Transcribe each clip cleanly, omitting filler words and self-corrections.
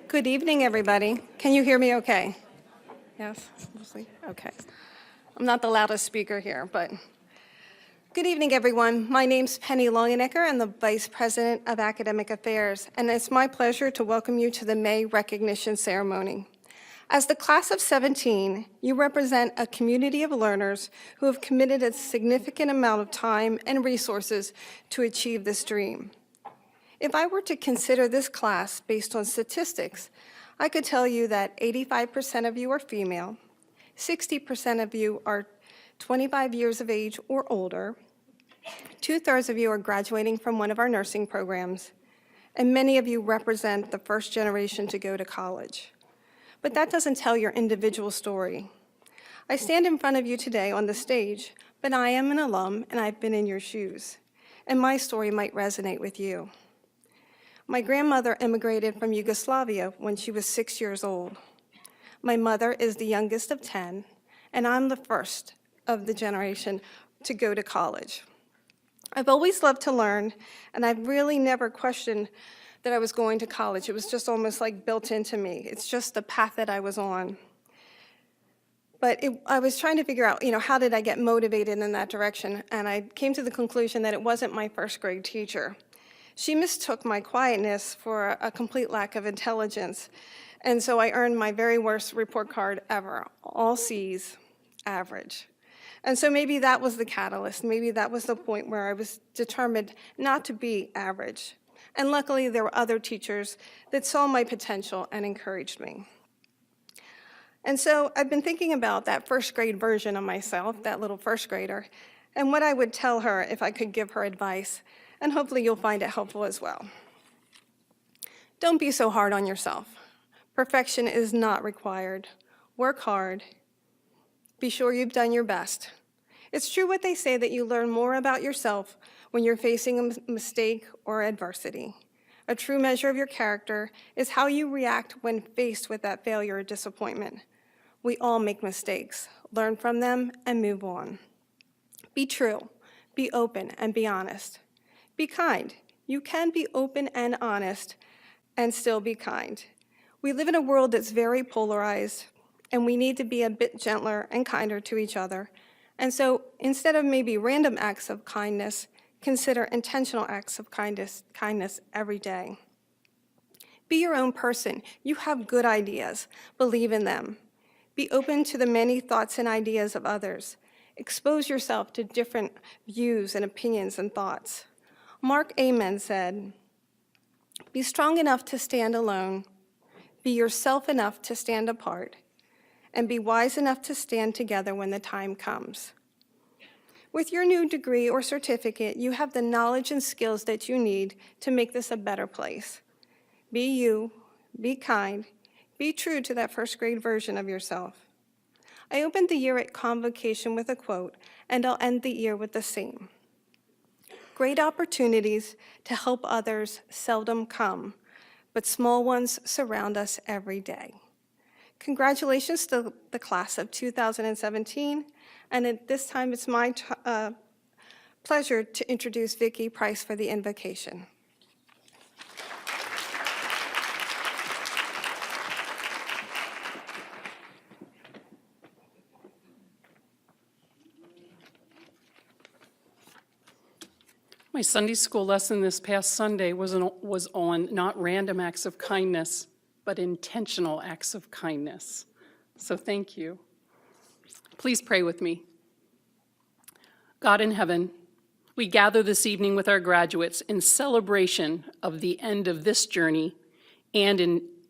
Good evening, everybody. Can you hear me okay? Yes? Okay. I'm not the loudest speaker here, but good evening, everyone. My name's Penny Longenecker. I'm the Vice President of Academic Affairs, and it's my pleasure to welcome you to the May Recognition Ceremony. As the class of 17, you represent a community of learners who have committed a significant amount of time and resources to achieve this dream. If I were to consider this class based on statistics, I could tell you that 85% of you are female, 60% of you are 25 years of age or older, 2/3 of you are graduating from one of our nursing programs, and many of you represent the first generation to go to college. But that doesn't tell your individual story. I stand in front of you today on the stage, but I am an alum and I've been in your shoes, and my story might resonate with you. My grandmother immigrated from Yugoslavia when she was 6 years old. My mother is the youngest of 10, and I'm the first of the generation to go to college. I've always loved to learn, and I've really never questioned that I was going to college. It was just almost like built into me. It's just the path that I was on. But I was trying to figure out, how did I get motivated in that direction? And I came to the conclusion that it wasn't my first grade teacher. She mistook my quietness for a complete lack of intelligence. And so I earned my very worst report card ever, all C's, average. And so maybe that was the catalyst. Maybe that was the point where I was determined not to be average. And luckily, there were other teachers that saw my potential and encouraged me. And so I've been thinking about that first grade version of myself, that little first grader, and what I would tell her if I could give her advice. And hopefully you'll find it helpful as well. Don't be so hard on yourself. Perfection is not required. Work hard. Be sure you've done your best. It's true what they say that you learn more about yourself when you're facing a mistake or adversity. A true measure of your character is how you react when faced with that failure or disappointment. We all make mistakes. Learn from them and move on. Be true, be open, and be honest. Be kind. You can be open and honest and still be kind. We live in a world that's very polarized, and we need to be a bit gentler and kinder to each other. And so instead of maybe random acts of kindness, consider intentional acts of kindness every day. Be your own person. You have good ideas. Believe in them. Be open to the many thoughts and ideas of others. Expose yourself to different views and opinions and thoughts. Mark Amen said, "Be strong enough to stand alone, be yourself enough to stand apart, and be wise enough to stand together when the time comes." With your new degree or certificate, you have the knowledge and skills that you need to make this a better place. Be you, be kind, be true to that first grade version of yourself. I opened the year at Convocation with a quote, and I'll end the year with the same. Great opportunities to help others seldom come, but small ones surround us every day. Congratulations to the class of 2017, and at this time it's my pleasure to introduce Vicki Price for the invocation. My Sunday school lesson this past Sunday was on not random acts of kindness, but intentional acts of kindness. So thank you. Please pray with me. God in heaven, we gather this evening with our graduates in celebration of the end of this journey and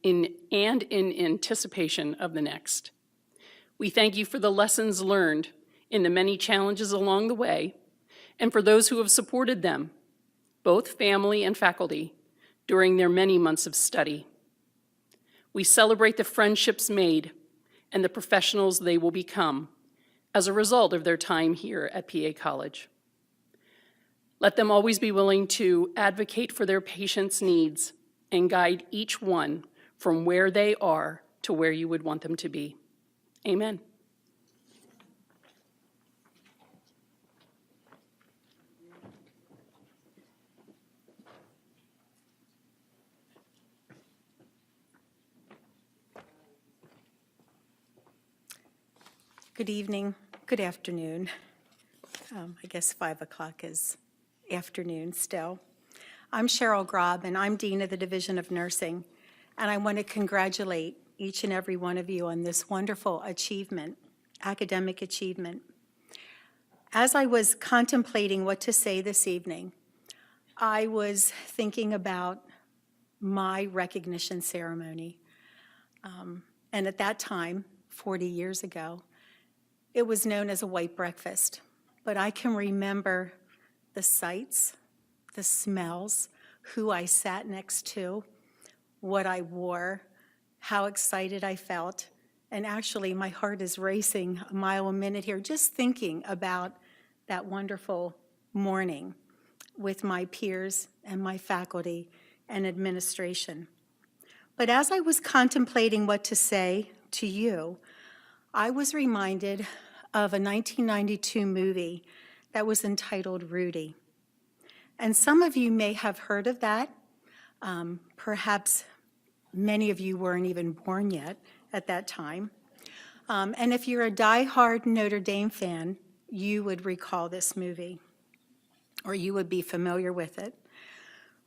in anticipation of the next. We thank you for the lessons learned in the many challenges along the way, and for those who have supported them, both family and faculty, during their many months of study. We celebrate the friendships made and the professionals they will become as a result of their time here at PA College. Let them always be willing to advocate for their patients' needs and guide each one from where they are to where you would want them to be. Amen. Good evening, good afternoon. I guess 5 o'clock is afternoon still. I'm Cheryl Grob, and I'm Dean of the Division of Nursing, and I want to congratulate each and every one of you on this wonderful achievement, academic achievement. As I was contemplating what to say this evening, I was thinking about my recognition ceremony. And at that time, 40 years ago, it was known as a white breakfast. But I can remember the sights, the smells, who I sat next to, what I wore, how excited I felt. And actually, my heart is racing a mile a minute here, just thinking about that wonderful morning with my peers and my faculty and administration. But as I was contemplating what to say to you, I was reminded of a 1992 movie that was entitled Rudy. And some of you may have heard of that. Perhaps many of you weren't even born yet at that time. And if you're a diehard Notre Dame fan, you would recall this movie, or you would be familiar with it.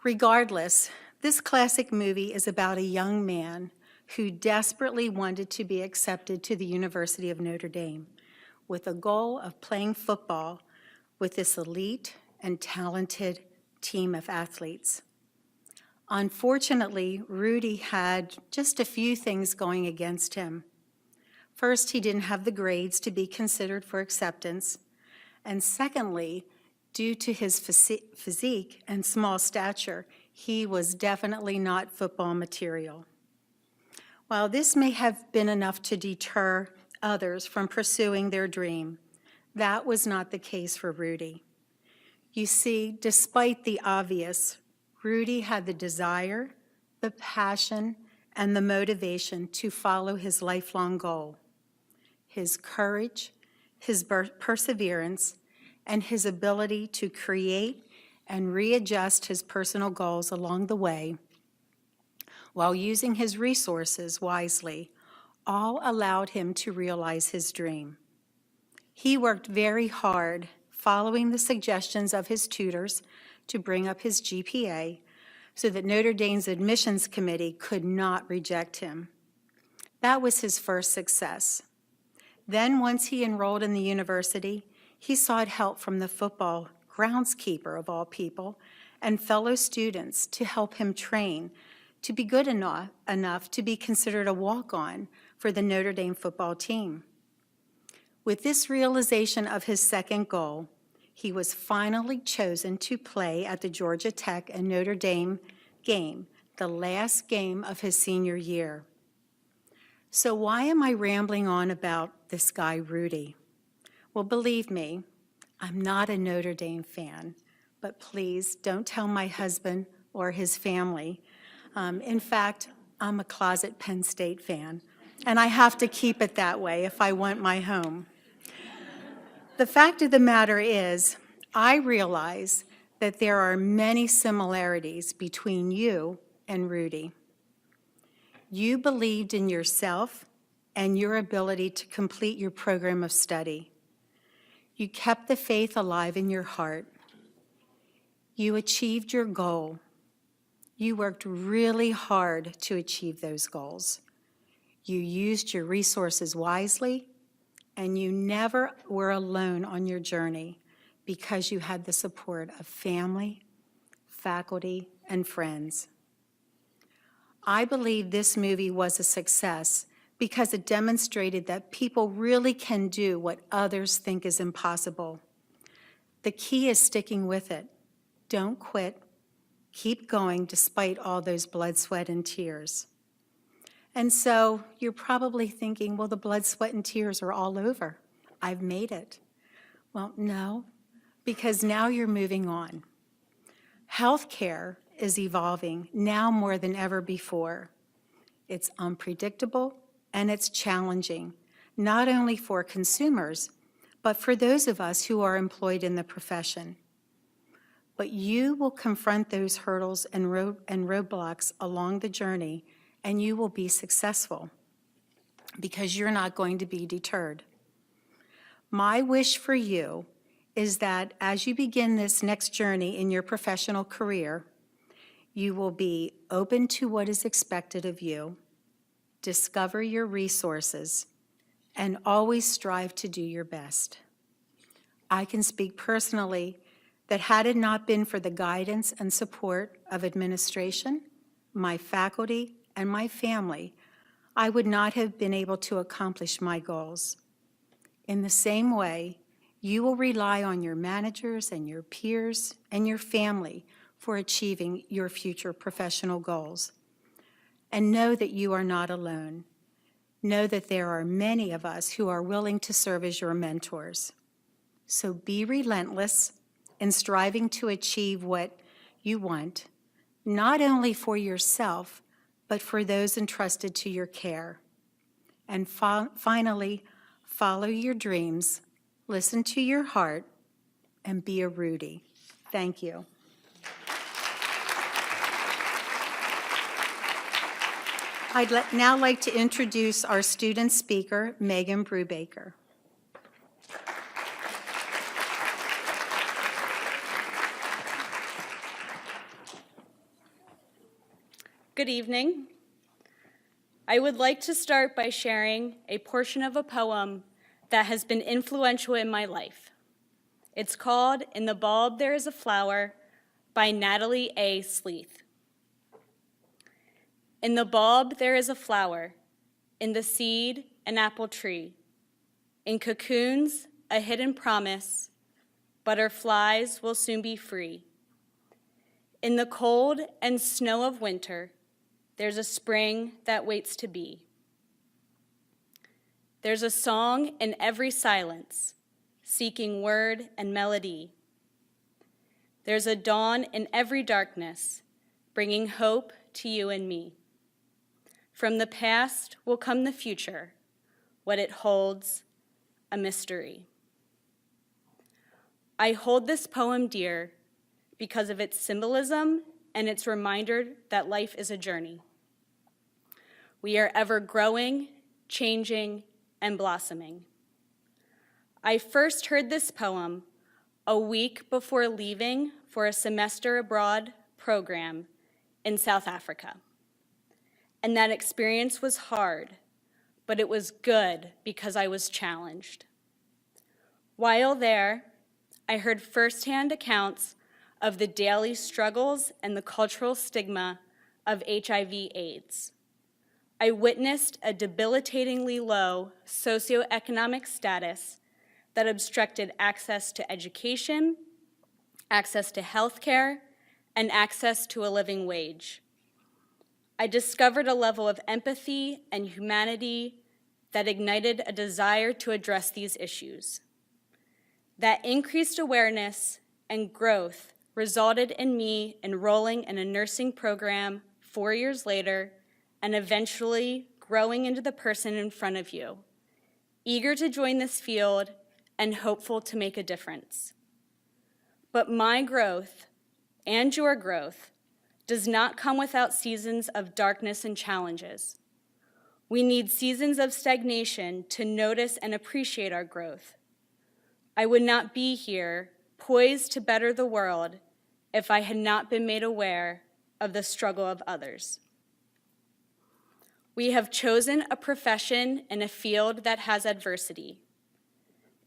Regardless, this classic movie is about a young man who desperately wanted to be accepted to the University of Notre Dame with a goal of playing football with this elite and talented team of athletes. Unfortunately, Rudy had just a few things going against him. First, he didn't have the grades to be considered for acceptance. And secondly, due to his physique and small stature, he was definitely not football material. While this may have been enough to deter others from pursuing their dream, that was not the case for Rudy. You see, despite the obvious, Rudy had the desire, the passion, and the motivation to follow his lifelong goal. His courage, his perseverance, and his ability to create and readjust his personal goals along the way while using his resources wisely, all allowed him to realize his dream. He worked very hard, following the suggestions of his tutors to bring up his GPA so that Notre Dame's admissions committee could not reject him. That was his first success. Then, once he enrolled in the university, he sought help from the football groundskeeper, of all people, and fellow students to help him train to be good enough to be considered a walk-on for the Notre Dame football team. With this realization of his second goal, he was finally chosen to play at the Georgia Tech and Notre Dame game, the last game of his senior year. So why am I rambling on about this guy, Rudy? Well, believe me, I'm not a Notre Dame fan, but please don't tell my husband or his family. In fact, I'm a closet Penn State fan, and I have to keep it that way if I want my home. The fact of the matter is, I realize that there are many similarities between you and Rudy. You believed in yourself and your ability to complete your program of study. You kept the faith alive in your heart. You achieved your goal. You worked really hard to achieve those goals. You used your resources wisely, and you never were alone on your journey because you had the support of family, faculty, and friends. I believe this movie was a success because it demonstrated that people really can do what others think is impossible. The key is sticking with it. Don't quit. Keep going despite all those blood, sweat, and tears. And so you're probably thinking, well, the blood, sweat, and tears are all over. I've made it. Well, no, because now you're moving on. Healthcare is evolving now more than ever before. It's unpredictable and it's challenging, not only for consumers, but for those of us who are employed in the profession. But you will confront those hurdles and roadblocks along the journey, and you will be successful because you're not going to be deterred. My wish for you is that as you begin this next journey in your professional career, you will be open to what is expected of you, discover your resources, and always strive to do your best. I can speak personally that had it not been for the guidance and support of administration, my faculty, and my family, I would not have been able to accomplish my goals. In the same way, you will rely on your managers and your peers and your family for achieving your future professional goals. And know that you are not alone. Know that there are many of us who are willing to serve as your mentors. So be relentless in striving to achieve what you want, not only for yourself, but for those entrusted to your care. And finally, follow your dreams, listen to your heart, and be a Rudy. Thank you. I'd now like to introduce our student speaker, Megan Brubaker. Good evening. I would like to start by sharing a portion of a poem that has been influential in my life. It's called In the Bulb There is a Flower by Natalie A. Sleeth. In the bulb there is a flower, in the seed an apple tree, in cocoons a hidden promise, butterflies will soon be free. In the cold and snow of winter, there's a spring that waits to be. There's a song in every silence, seeking word and melody. There's a dawn in every darkness, bringing hope to you and me. From the past will come the future, what it holds, a mystery. I hold this poem dear because of its symbolism and its reminder that life is a journey. We are ever growing, changing, and blossoming. I first heard this poem a week before leaving for a semester abroad program in South Africa. And that experience was hard, but it was good because I was challenged. While there, I heard firsthand accounts of the daily struggles and the cultural stigma of HIV/AIDS. I witnessed a debilitatingly low socioeconomic status that obstructed access to education, access to health care, and access to a living wage. I discovered a level of empathy and humanity that ignited a desire to address these issues. That increased awareness and growth resulted in me enrolling in a nursing program 4 years later and eventually growing into the person in front of you, eager to join this field and hopeful to make a difference. But my growth and your growth does not come without seasons of darkness and challenges. We need seasons of stagnation to notice and appreciate our growth. I would not be here, poised to better the world, if I had not been made aware of the struggle of others. We have chosen a profession in a field that has adversity.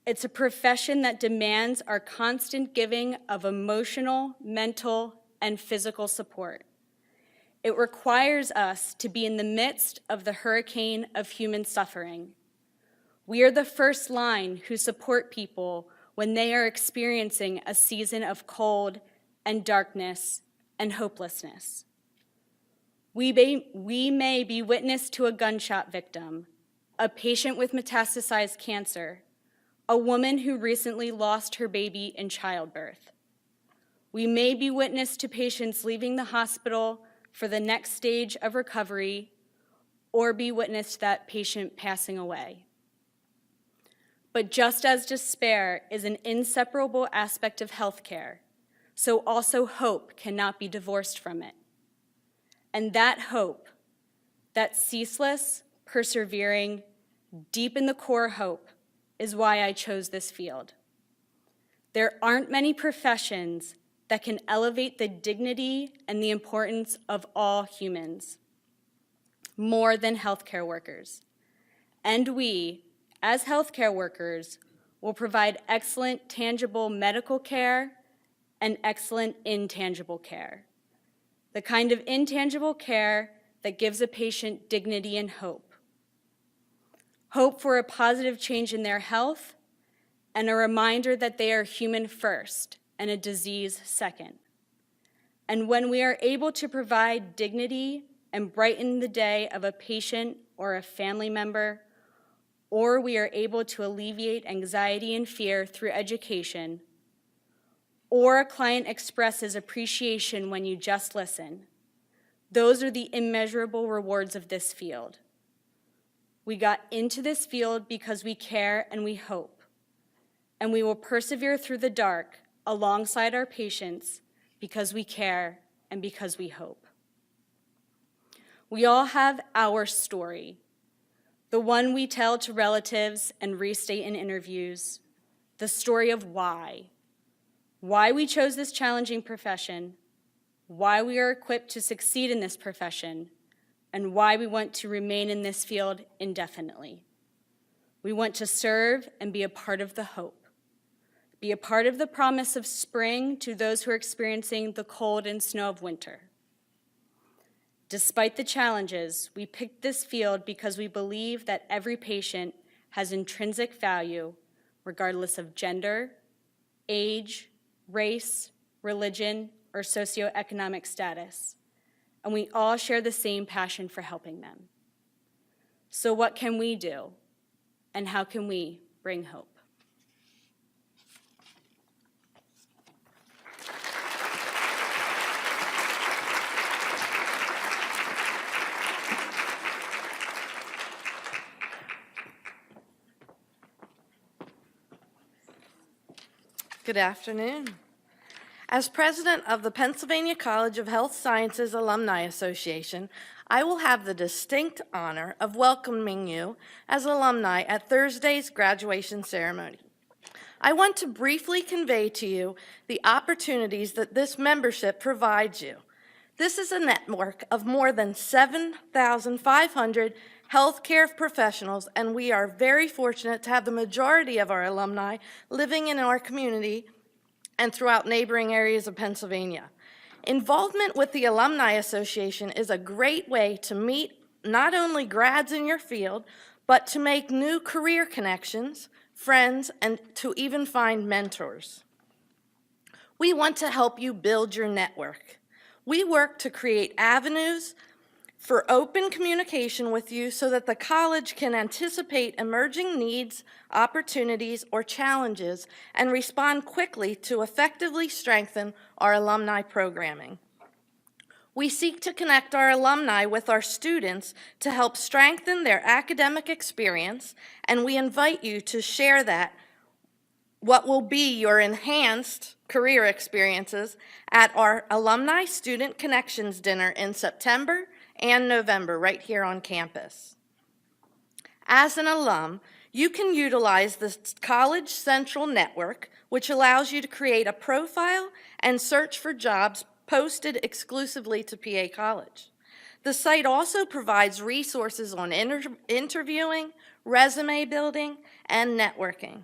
It's a profession that demands our constant giving of emotional, mental, and physical support. It requires us to be in the midst of the hurricane of human suffering. We are the first line who support people when they are experiencing a season of cold and darkness and hopelessness. We may be witness to a gunshot victim, a patient with metastasized cancer, a woman who recently lost her baby in childbirth. We may be witness to patients leaving the hospital for the next stage of recovery, or be witness to that patient passing away. But just as despair is an inseparable aspect of healthcare, so also hope cannot be divorced from it. And that hope, that ceaseless, persevering, deep in the core hope, is why I chose this field. There aren't many professions that can elevate the dignity and the importance of all humans more than healthcare workers. And we, as healthcare workers, will provide excellent tangible medical care and excellent intangible care. The kind of intangible care that gives a patient dignity and hope. Hope for a positive change in their health and a reminder that they are human first and a disease second. And when we are able to provide dignity and brighten the day of a patient or a family member, or we are able to alleviate anxiety and fear through education, or a client expresses appreciation when you just listen, those are the immeasurable rewards of this field. We got into this field because we care and we hope, and we will persevere through the dark alongside our patients because we care and because we hope. We all have our story, the one we tell to relatives and restate in interviews, the story of why we chose this challenging profession, why we are equipped to succeed in this profession, and why we want to remain in this field indefinitely. We want to serve and be a part of the hope, be a part of the promise of spring to those who are experiencing the cold and snow of winter. Despite the challenges, we picked this field because we believe that every patient has intrinsic value, regardless of gender, age, race, religion, or socioeconomic status, and we all share the same passion for helping them. So what can we do, and how can we bring hope? Good afternoon. As president of the Pennsylvania College of Health Sciences Alumni Association, I will have the distinct honor of welcoming you as alumni at Thursday's graduation ceremony. I want to briefly convey to you the opportunities that this membership provides you. This is a network of more than 7,500 healthcare professionals, and we are very fortunate to have the majority of our alumni living in our community and throughout neighboring areas of Pennsylvania. Involvement with the Alumni Association is a great way to meet not only grads in your field, but to make new career connections, friends, and to even find mentors. We want to help you build your network. We work to create avenues for open communication with you so that the college can anticipate emerging needs, opportunities, or challenges and respond quickly to effectively strengthen our alumni programming. We seek to connect our alumni with our students to help strengthen their academic experience, and we invite you to share what will be your enhanced career experiences at our Alumni Student Connections Dinner in September and November right here on campus. As an alum, you can utilize the College Central Network, which allows you to create a profile and search for jobs posted exclusively to PA College. The site also provides resources on interviewing, resume building, and networking.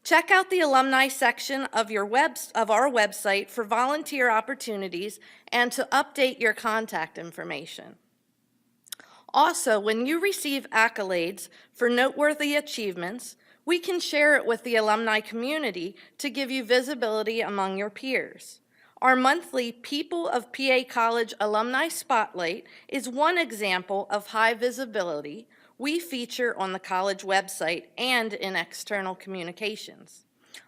Check out the alumni section of our website for volunteer opportunities and to update your contact information. Also, when you receive accolades for noteworthy achievements, we can share it with the alumni community to give you visibility among your peers. Our monthly People of PA College Alumni Spotlight is one example of high visibility we feature on the college website and in external communications.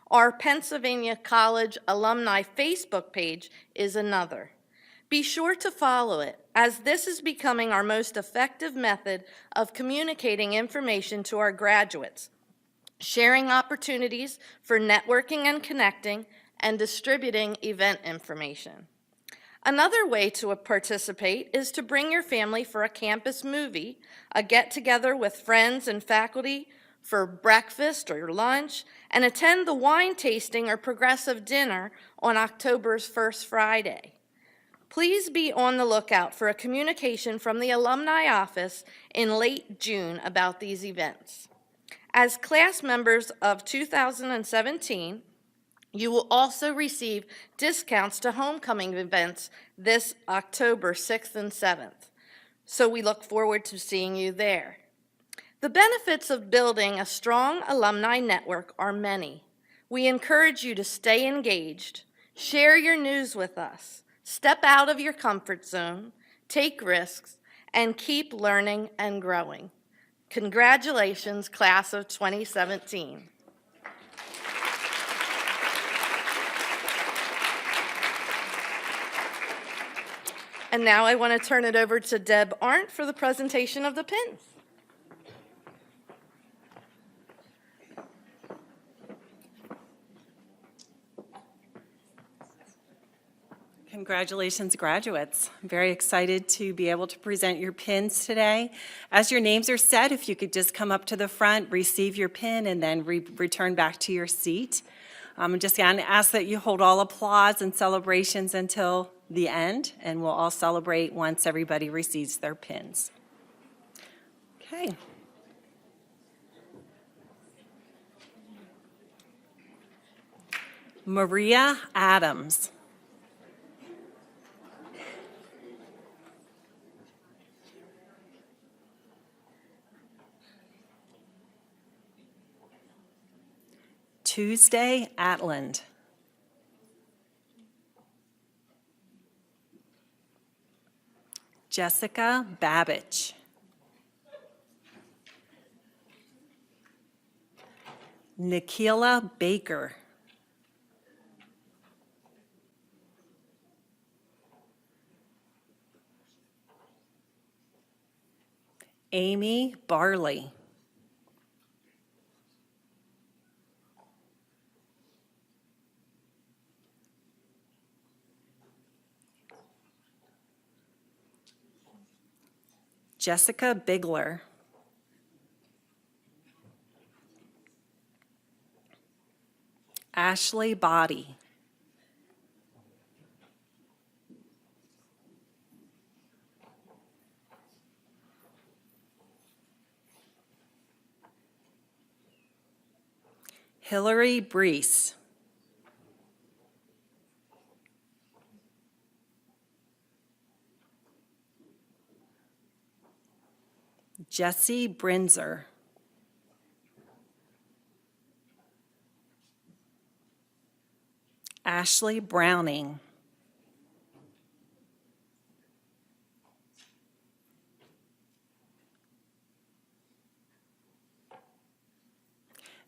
Our Pennsylvania College Alumni Facebook page is another. Be sure to follow it, as this is becoming our most effective method of communicating information to our graduates, sharing opportunities for networking and connecting, and distributing event information. Another way to participate is to bring your family for a campus movie, a get-together with friends and faculty, for breakfast or your lunch, and attend the wine tasting or progressive dinner on October's first Friday. Please be on the lookout for a communication from the alumni office in late June about these events. As class members of 2017, you will also receive discounts to homecoming events this October 6th and 7th. So we look forward to seeing you there. The benefits of building a strong alumni network are many. We encourage you to stay engaged, share your news with us, step out of your comfort zone, take risks, and keep learning and growing. Congratulations, class of 2017. And now I want to turn it over to Deb Arndt for the presentation of the pins. Congratulations, graduates. I'm very excited to be able to present your pins today. As your names are said, if you could just come up to the front, receive your pin, and then return back to your seat. I'm just going to ask that you hold all applause and celebrations until the end, and we'll all celebrate once everybody receives their pins. Okay. Maria Adams. Tuesday Atland. Jessica Babbage. Nikila Baker. Amy Barley. Jessica Bigler. Ashley Body. Hillary Brees. Jesse Brinzer. Ashley Browning.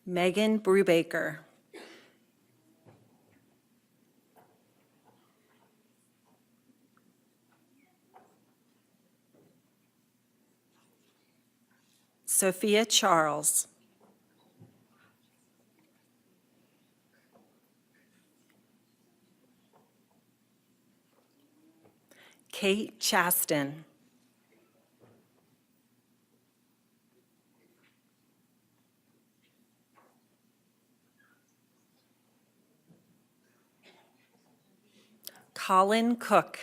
Megan Brubaker. Sophia Charles. Kate Chaston. Colin Cook.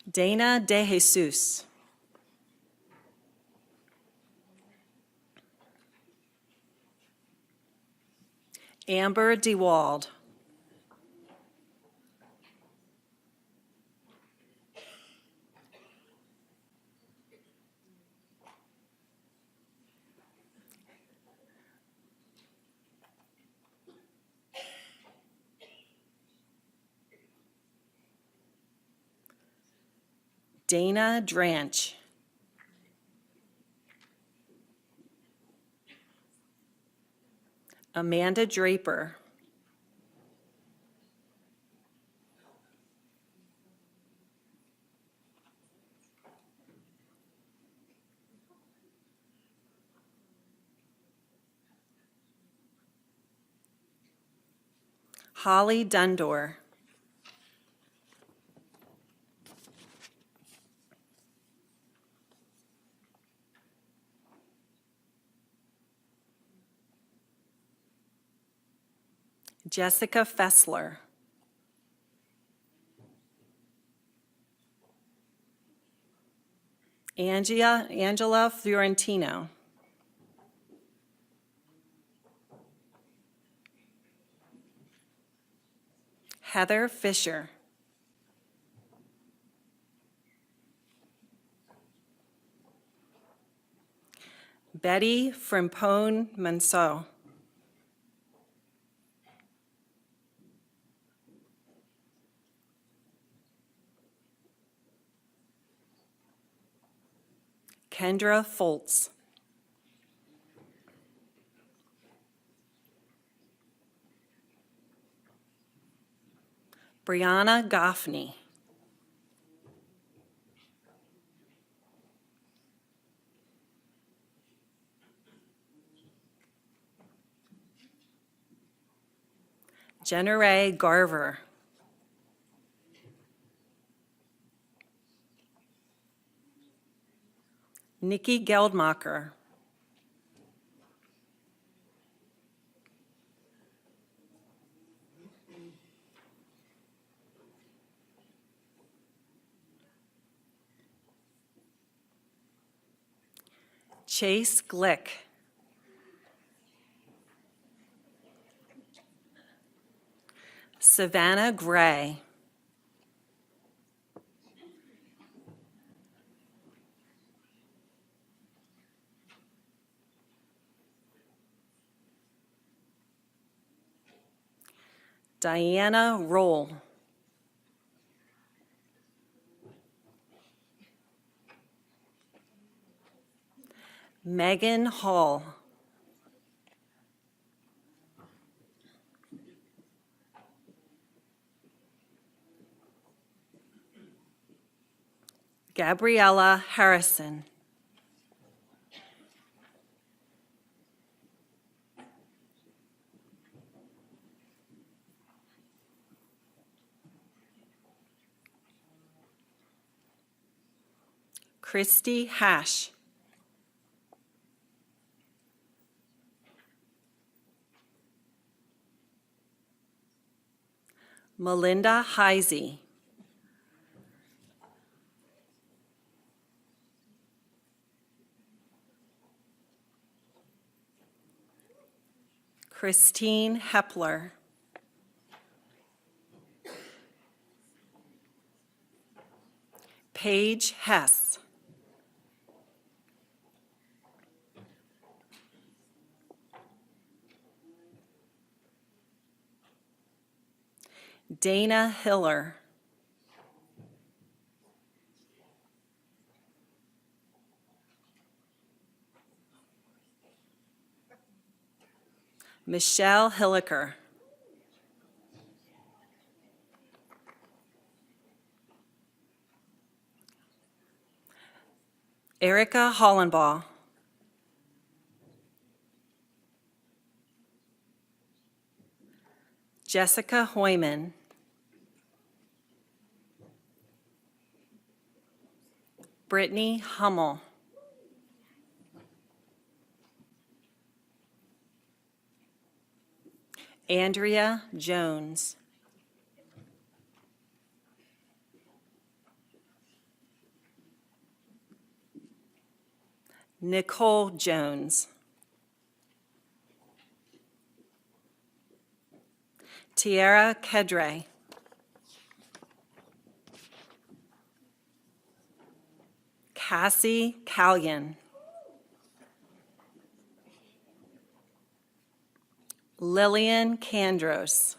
Dana De Jesus. Amber DeWald. Dana Dranch. Amanda Draper. Holly Dundor. Jessica Fessler. Angela Fiorentino. Heather Fisher. Betty Frimpone Manceau. Kendra Foltz. Brianna Goffney. Jenna Ray Garver. Nikki Geldmacher. Chase Glick. Savannah Gray. Diana Roll. Megan Hall. Gabriella Harrison. Christy Hash. Melinda Heisey. Christine Hepler. Paige Hess. Dana Hiller. Michelle Hilliker. Erica Hollenbaugh. Jessica Hoyman. Brittany Hummel. Andrea Jones. Nicole Jones. Tiara Kedre. Cassie Callion. Lillian Candros.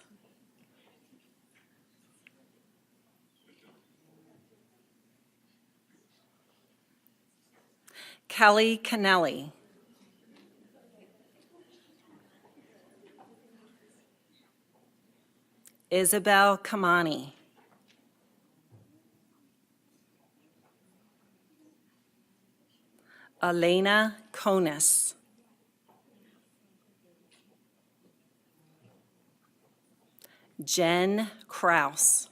Kelly Kennelly. Isabel Kamani. Elena Konis. Jen Kraus.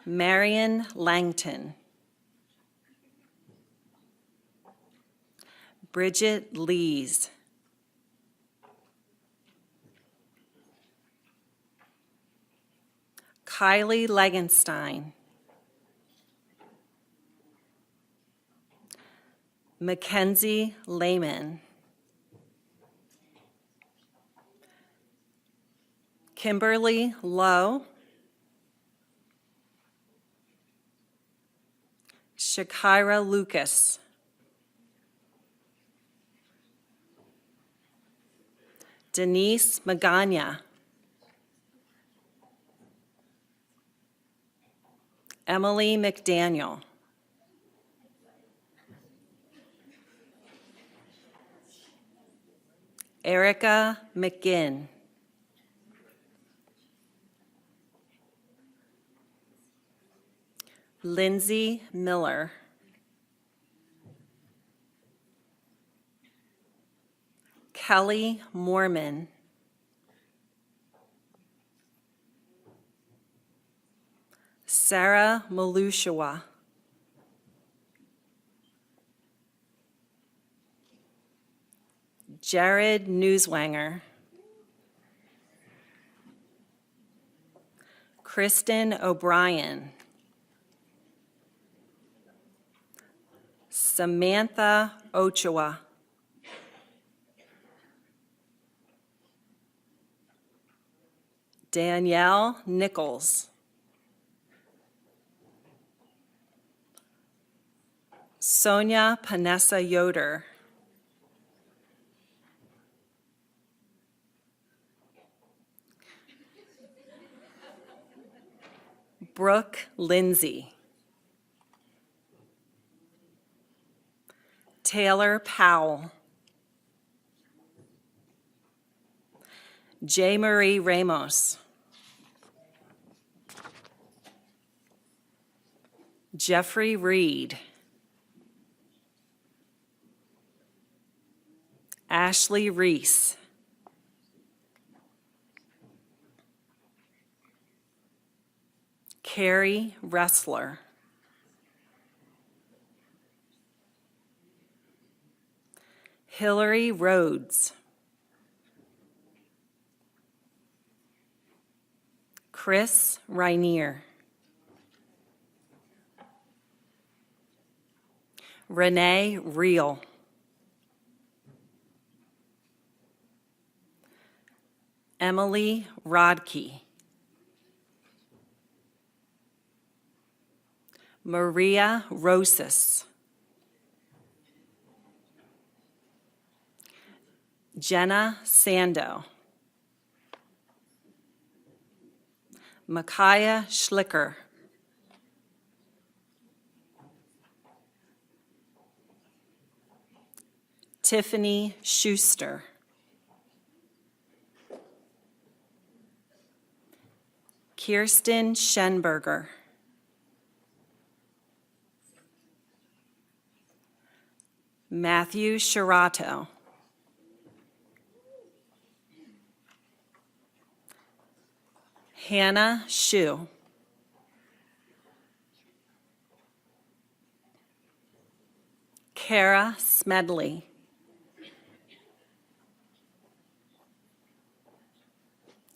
Marion Langton. Bridget Lees. Kylie Legenstein. Mackenzie Lehman. Kimberly Lowe. Shakira Lucas. Denise Magana. Emily McDaniel. Erica McGinn. Lindsay Miller. Kelly Mormon. Sarah Malushawa. Jared Newswanger. Kristen O'Brien. Samantha Ochoa. Danielle Nichols. Sonia Panessa Yoder. Brooke Lindsay. Taylor Powell. J. Marie Ramos. Jeffrey Reed. Ashley Reese. Carrie Ressler. Hillary Rhodes. Chris Rainier. Renee Reel. Emily Rodkey. Maria Rosas. Jenna Sando. Micaiah Schlicker. Tiffany Schuster. Kirsten Schenberger. Matthew Shirato. Hannah Shu. Kara Smedley.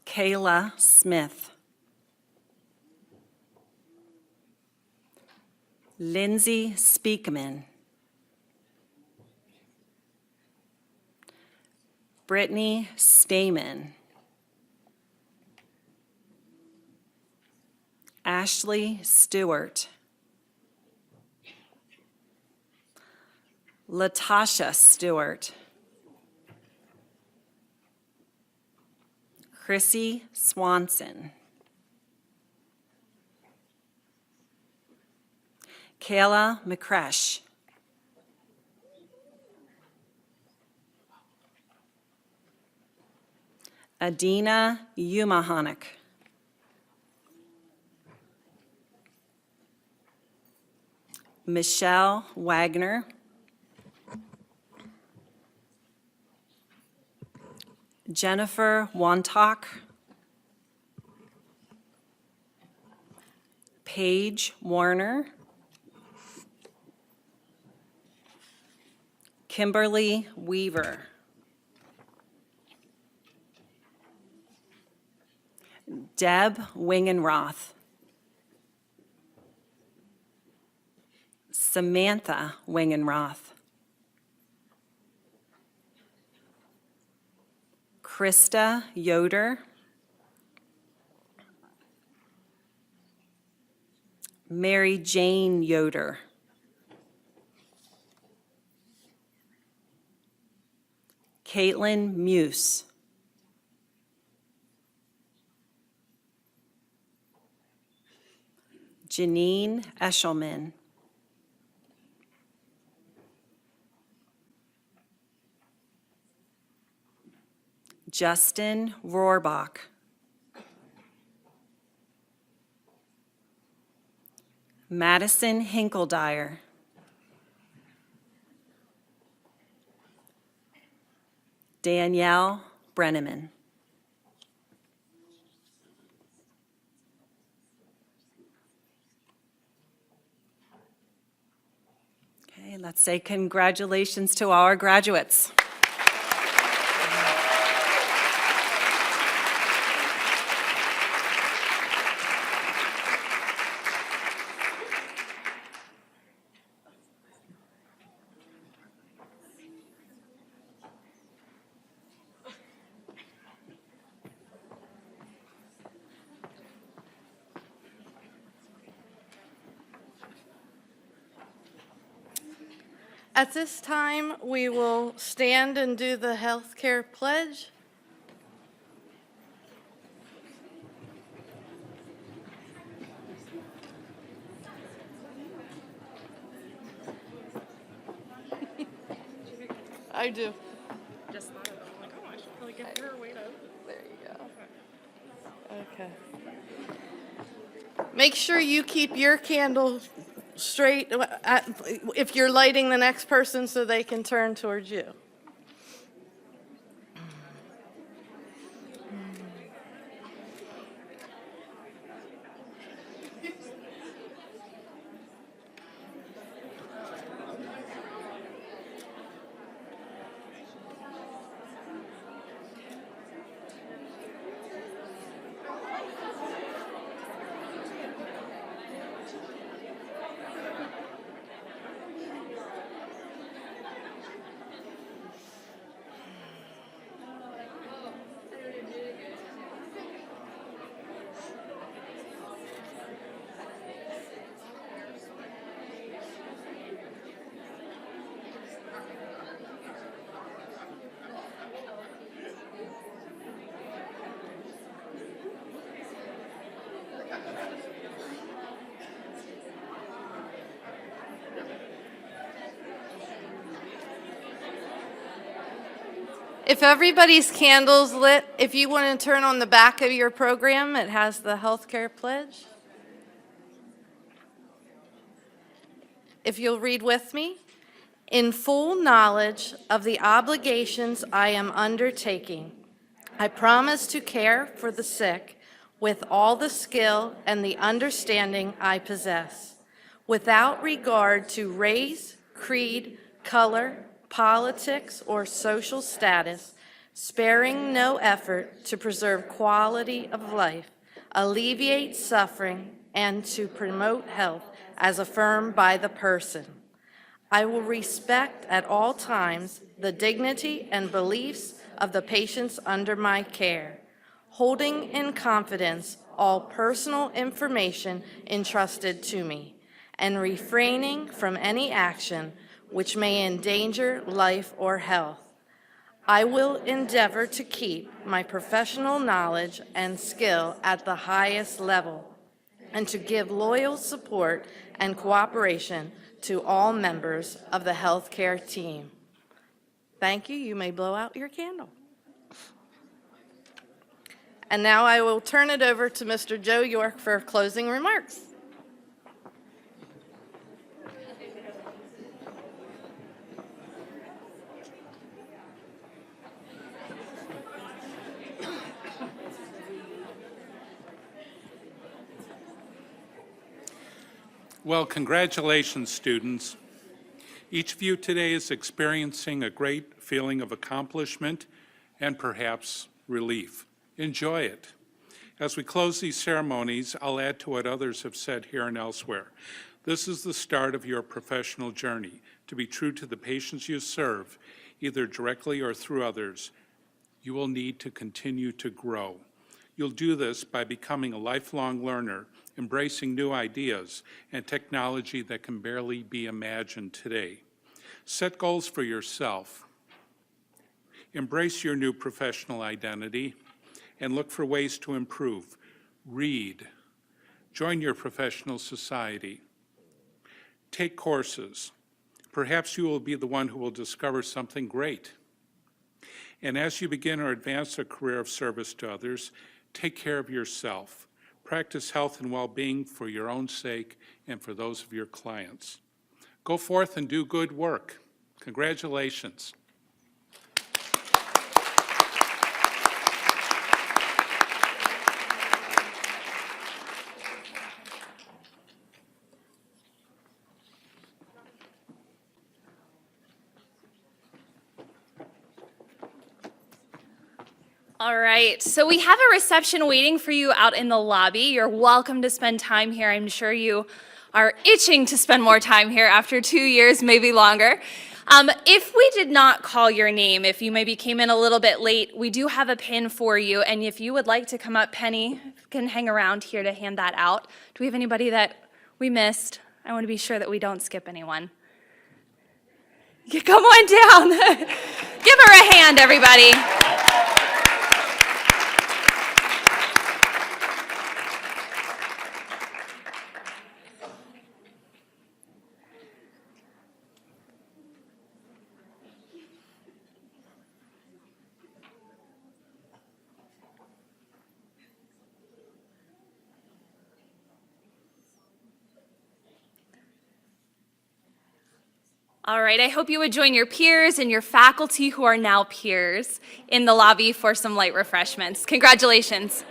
Kayla Smith. Lindsay Speakman. Brittany Stamen. Ashley Stewart. Latasha Stewart. Chrissy Swanson. Kayla McCresh. Adina Umahanik. Michelle Wagner. Jennifer Wantock. Paige Warner. Kimberly Weaver. Deb Wingenroth. Samantha Wingenroth. Krista Yoder. Mary Jane Yoder. Caitlin Muse. Janine Eshelman. Justin Rohrbach. Madison Hinkeldyer. Danielle Brenneman. Okay, let's say congratulations to all our graduates. At this time, we will stand and do the healthcare pledge. I do. Just thought of it. I'm like, oh, I should probably give her a way to. There you go. Okay. Make sure you keep your candle straight if you're lighting the next person so they can turn towards you. If everybody's candle's lit, if you want to turn on the back of your program, it has the healthcare pledge. If you'll read with me. In full knowledge of the obligations I am undertaking, I promise to care for the sick with all the skill and the understanding I possess, without regard to race, creed, color, politics, or social status, sparing no effort to preserve quality of life, alleviate suffering, and to promote health as affirmed by the person. I will respect at all times the dignity and beliefs of the patients under my care, holding in confidence all personal information entrusted to me, and refraining from any action which may endanger life or health. I will endeavor to keep my professional knowledge and skill at the highest level, and to give loyal support and cooperation to all members of the healthcare team. Thank you. You may blow out your candle. And now I will turn it over to Mr. Joe York for closing remarks. Well, congratulations, students. Each of you today is experiencing a great feeling of accomplishment and perhaps relief. Enjoy it. As we close these ceremonies, I'll add to what others have said here and elsewhere. This is the start of your professional journey. To be true to the patients you serve, either directly or through others, you will need to continue to grow. You'll do this by becoming a lifelong learner, embracing new ideas and technology that can barely be imagined today. Set goals for yourself. Embrace your new professional identity and look for ways to improve. Read. Join your professional society. Take courses. Perhaps you will be the one who will discover something great. And as you begin or advance a career of service to others, take care of yourself. Practice health and well-being for your own sake and for those of your clients. Go forth and do good work. Congratulations. All right, so we have a reception waiting for you out in the lobby. You're welcome to spend time here. I'm sure you are itching to spend more time here after 2 years, maybe longer. If we did not call your name, if you maybe came in a little bit late, we do have a pin for you. And if you would like to come up, Penny can hang around here to hand that out. Do we have anybody that we missed? I want to be sure that we don't skip anyone. Yeah, come on down. Give her a hand, everybody. All right, I hope you would join your peers and your faculty who are now peers in the lobby for some light refreshments. Congratulations.